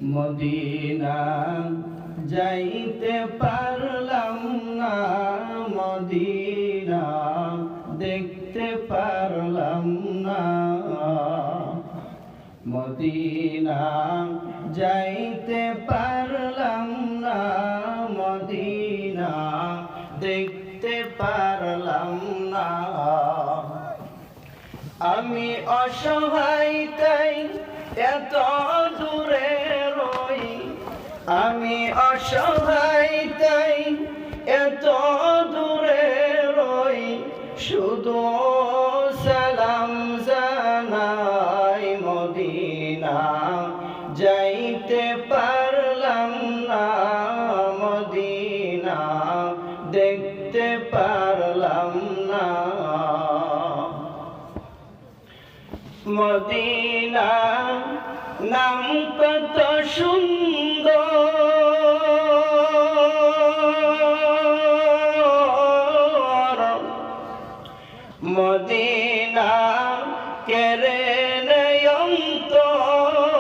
Medina যাইতে পারলাম না, মদিনা দেখতে পারলাম না। মদিনা যাইতে পারলাম না, মদিনা দেখতে পারলাম না। আমি অসহায় তাই এত দূরে রই, আমি অসহায় তাই এত দূরে রই, শুধু সালাম জানাই। মদিনা যাইতে পারলাম না, মদিনা দেখতে পারলাম না। মদিনা নাম কত সুন্দর, মদিনা কেড়ে নেয় অন্তর।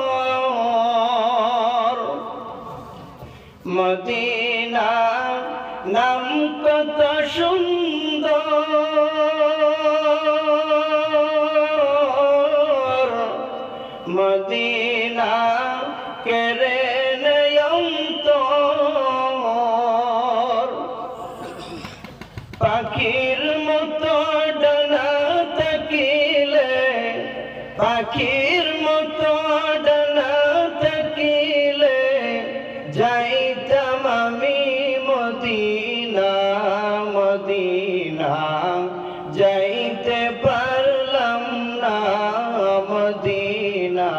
মদিনা নাম কত সুন্দর, মদিনা কেড়ে নেয় অন্তর। পাখির মতো ডানা থাকিলে, পাখির মতো ডানা থাকিলে যাইতাম আমি মদিনা। মদিনা যাইতে পারলাম না, মদিনা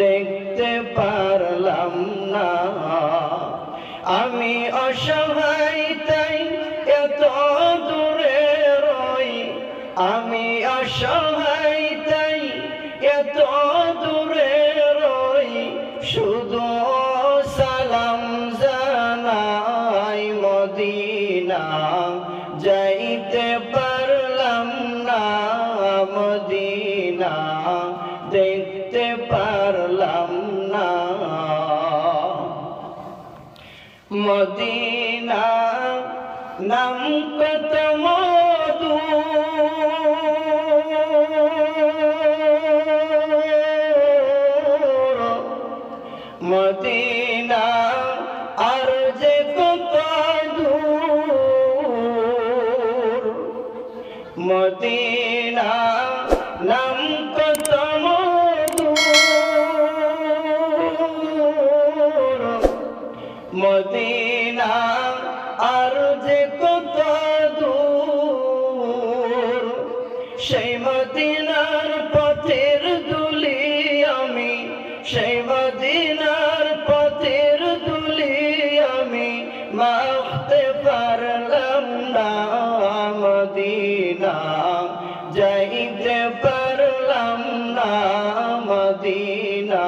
দেখতে পারলাম না। আমি অসহায় তাই এত দূরে রই, আমি অসহায় তাই এত দূরে রই, শুধু সালাম জানাই। মদিনা যাইতে পারলাম না, মদিনা দেখতে পারলাম না। মদিনা নাম কত মধু, মদিনা আর যে কত দূর। মদিনা নাম কত মধু, মদিনা আর যে কত দূর। সেই মদিনার পথের ধুলি আমি, সেই মদিনার পথের ধুলি আমি মাখতে পারলাম না। মদিনা যাইতে পারলাম না, মদিনা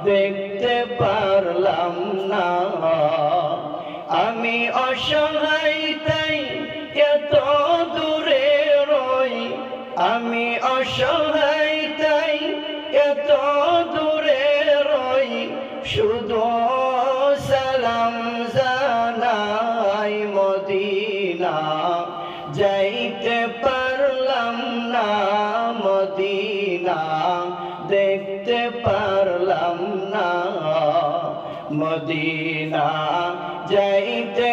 দেখতে পারলাম না। আমি অসহায় তাই এত দূরে রই, আমি অসহায় তাই এত দূরে রই, শুধু সালাম জানাই। মদিনা যাইতে পারলাম না, মদিনা দেখতে পারলাম না। মদিনা যাইতে